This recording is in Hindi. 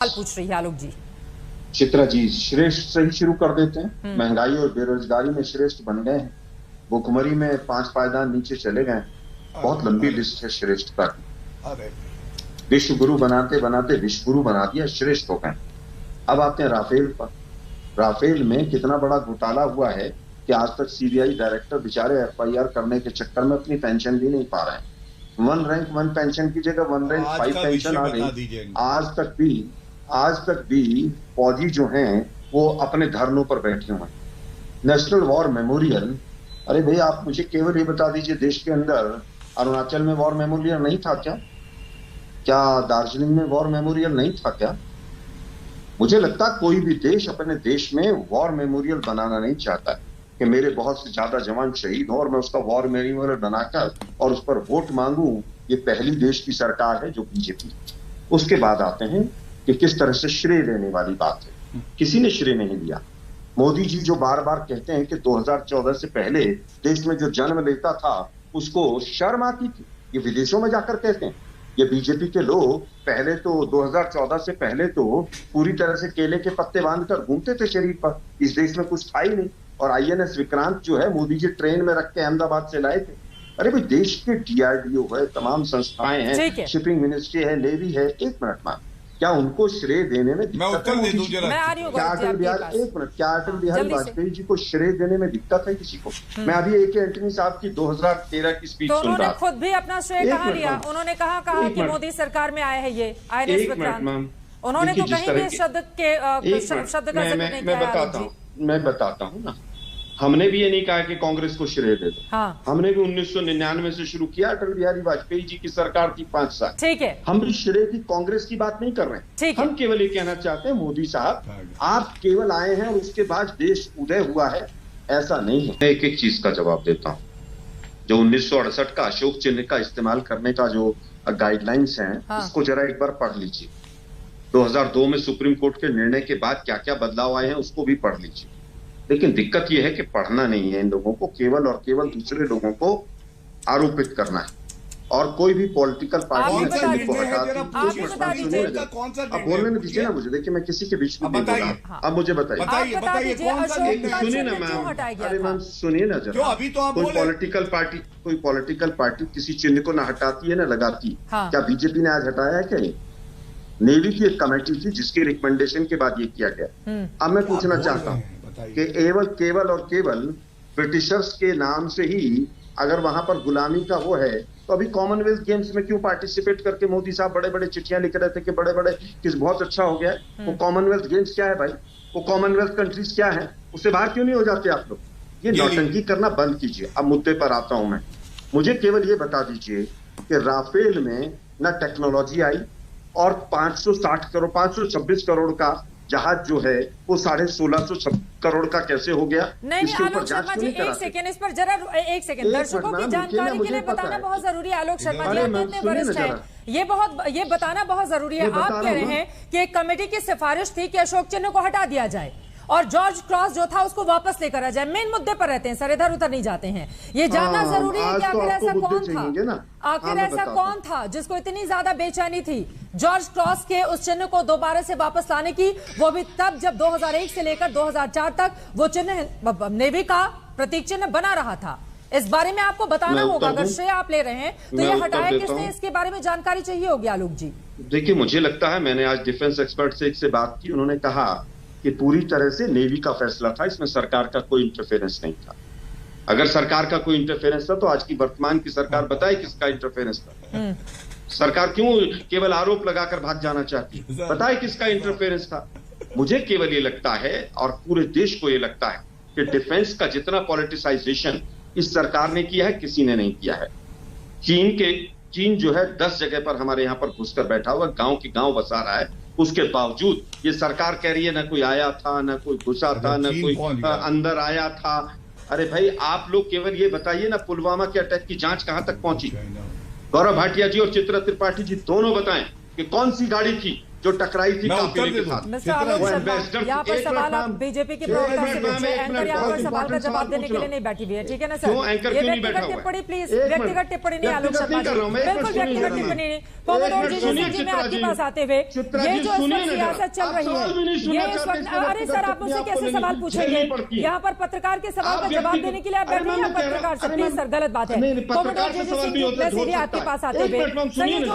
पूछ रही है आलोक जी। चित्रा जी, श्रेष्ठ से ही शुरू कर देते हैं। महंगाई और बेरोजगारी में श्रेष्ठ बन गए हैं, भुखमरी में 5 पायदान नीचे चले गए। बहुत लंबी लिस्ट है श्रेष्ठता की। विश्व गुरु बनाते बनाते विश्व गुरु बना दिया, श्रेष्ठ हो गए। अब आते हैं राफेल पर। राफेल में कितना बड़ा घोटाला हुआ है कि आज तक सीबीआई डायरेक्टर बेचारे एफआईआर करने के चक्कर में अपनी पेंशन भी नहीं पा रहे हैं। 1 रैंक 1 पेंशन की जगह 1 रैंक 5 पेंशन आ गई। आज तक भी फौजी जो हैं वो अपने धरनों पर बैठे हुए हैं। नेशनल वॉर मेमोरियल, अरे भाई आप मुझे केवल ये बता दीजिए, देश के अंदर अरुणाचल में वॉर मेमोरियल नहीं था क्या? क्या दार्जिलिंग में वॉर मेमोरियल नहीं था क्या? मुझे लगता है कोई भी देश अपने देश में वॉर मेमोरियल बनाना नहीं चाहता कि मेरे बहुत से ज्यादा जवान शहीद हो और मैं उसका वॉर मेमोरियल बनाकर और उस पर वोट मांगू। ये पहली देश की सरकार है जो बीजेपी। उसके बाद आते हैं कि किस तरह से श्रेय लेने वाली बात है। किसी ने श्रेय नहीं लिया। मोदी जी जो बार बार कहते हैं कि 2014 से पहले देश में जो जन्म लेता था उसको शर्म आती थी, ये विदेशों में जाकर कहते हैं। ये बीजेपी के लोग पहले तो 2014 से पहले तो पूरी तरह से केले के पत्ते बांधकर घूमते थे शरीर पर। इस देश में कुछ था ही नहीं। और आईएनएस विक्रांत जो है मोदी जी ट्रेन में रख के अहमदाबाद से लाए थे। अरे भाई, देश के डीआरडीओ है, तमाम संस्थाएं हैं, शिपिंग मिनिस्ट्री है, नेवी है। एक मिनट में, क्या उनको श्रेय देने में दिक्कत है? क्या अटल बिहारी वाजपेयी जी को श्रेय देने में दिक्कत है किसी को? मैं अभी AK एंटनी साहब की 2013 की स्पीच सुन रहा था। उन्होंने खुद भी अपना श्रेय कहाँ लिया? उन्होंने कहा कि मोदी सरकार में आए हैं ये आईएनएस विक्रांत। उन्होंने तो कहीं भी शब्द का जिक्र नहीं किया। मैं बताता हूँ ना, हमने भी ये नहीं कहा कि कांग्रेस को श्रेय दे दो। हाँ। हमने भी 1999 से शुरू किया, अटल बिहारी वाजपेयी जी की सरकार थी 5 साल। ठीक है, हम भी श्रेय की कांग्रेस की बात नहीं कर रहे हैं। हम केवल ये कहना चाहते हैं, मोदी साहब आप केवल आए हैं और उसके बाद देश उदय हुआ है, ऐसा नहीं है। मैं एक एक चीज का जवाब देता हूँ। जो 1968 का अशोक चिन्ह का इस्तेमाल करने का जो गाइडलाइंस है, उसको जरा एक बार पढ़ लीजिए। 2002 में सुप्रीम कोर्ट के निर्णय के बाद क्या क्या बदलाव आए हैं उसको भी पढ़ लीजिए। लेकिन दिक्कत यह है कि पढ़ना नहीं है इन लोगों को, केवल और केवल दूसरे लोगों को आरोपित करना है। और कोई भी पॉलिटिकल पार्टी को हटा दी। अब बोलने में दीजिए ना मुझे। देखिए, मैं किसी के बीच में नहीं बोल रहा। अब मुझे बताइए, सुनिए ना मैम। अरे मैम सुनिए ना जरा। कोई पॉलिटिकल पार्टी किसी चिन्ह को ना हटाती है ना लगाती। क्या बीजेपी ने आज हटाया है क्या? नेवी की एक कमेटी थी जिसकी रिकमेंडेशन के बाद ये किया गया। अब मैं पूछना चाहता हूँ कि केवल और केवल ब्रिटिशर्स के नाम से ही अगर वहां पर गुलामी का वो है, तो अभी कॉमनवेल्थ गेम्स में क्यों पार्टिसिपेट करके मोदी साहब बड़े बड़े चिट्ठियां लिख रहे थे कि बड़े किस बहुत अच्छा हो गया है। वो कॉमनवेल्थ गेम्स क्या है भाई? वो कॉमनवेल्थ कंट्रीज क्या है? उससे बाहर क्यों नहीं हो जाते आप लोग? ये नौटंकी करना बंद कीजिए। अब मुद्दे पर आता हूं मैं। मुझे केवल ये बता दीजिए कि राफेल में ना टेक्नोलॉजी आई और 526 करोड़ का जहाज जो है वो 1650 करोड़ का कैसे हो गया? नहीं आलोक शर्मा जी, एक सेकंड इस पर जरा एक सेकंड दर्शकों की जानकारी के लिए बताना बहुत जरूरी है। आलोक शर्मा जी आप इतने वरिष्ठ हैं, ये बताना बहुत जरूरी है। आप कह रहे हैं कि एक कमेटी की सिफारिश थी कि अशोक चिन्ह को हटा दिया जाए और जॉर्ज क्रॉस जो था उसको वापस लेकर आ जाए। मेन मुद्दे पर रहते हैं सर, इधर उधर नहीं जाते हैं। ये जानना जरूरी है कि आखिर ऐसा कौन था, ऐसा कौन था जिसको इतनी ज्यादा बेचैनी थी जॉर्ज क्रॉस के उस चिन्ह को दोबारा से वापस लाने की, वो भी तब जब 2001 से लेकर 2004 तक वो चिन्ह नेवी का प्रतीक चिन्ह बना रहा था। इस बारे में आपको बताना होगा। अगर श्रेय आप ले रहे हैं तो ये हटाया किसने, इसके बारे में जानकारी चाहिए होगी आलोक जी। देखिए, मुझे लगता है मैंने आज डिफेंस एक्सपर्ट से एक से बात की, उन्होंने कहा कि पूरी तरह से नेवी का फैसला था, इसमें सरकार का कोई इंटरफेरेंस नहीं था। अगर सरकार का कोई इंटरफेरेंस था तो आज की वर्तमान की सरकार बताए किसका इंटरफेरेंस था? सरकार क्यों केवल आरोप लगाकर भाग जाना चाहती? बताए किसका इंटरफेरेंस था? मुझे केवल ये लगता है और पूरे देश को ये लगता है कि डिफेंस का जितना पॉलिटिसाइजेशन इस सरकार ने किया है किसी ने नहीं किया है। चीन जो है 10 जगह पर हमारे यहाँ पर घुसकर बैठा हुआ, गांव के गांव बसा रहा है। उसके बावजूद ये सरकार कह रही है ना कोई आया था, ना कोई घुसा था, ना कोई अंदर आया था। अरे भाई, आप लोग केवल ये बताइए ना, पुलवामा के अटैक की जांच कहां तक पहुंची? गौरव भाटिया जी और चित्रा त्रिपाठी जी दोनों बताएं कि कौन सी गाड़ी थी जो टकराई थी काफिले के साथ। मिस्टर आलोक शर्मा, यहाँ पर सवाल आप बीजेपी के प्रवक्ता से पूछे, एंकर यहाँ पर सवाल का जवाब देने के लिए नहीं बैठी हुई है, ठीक है ना सर? ये व्यक्तिगत टिप्पणी प्लीज, व्यक्तिगत टिप्पणी नहीं आलोक शर्मा जी, बिल्कुल व्यक्तिगत टिप्पणी नहीं। कॉमोडोर जी मैं आपके पास आते हुए, ये जो सियासत चल रही है, ये इस वक्त, अरे सर आप मुझसे कैसे सवाल पूछेंगे? यहाँ पर पत्रकार के सवाल का जवाब देने के लिए आप बैठे हैं पत्रकार से, प्लीज सर, गलत बात है। कॉमोडोर जी मैं सीधे आपके पास आते हुए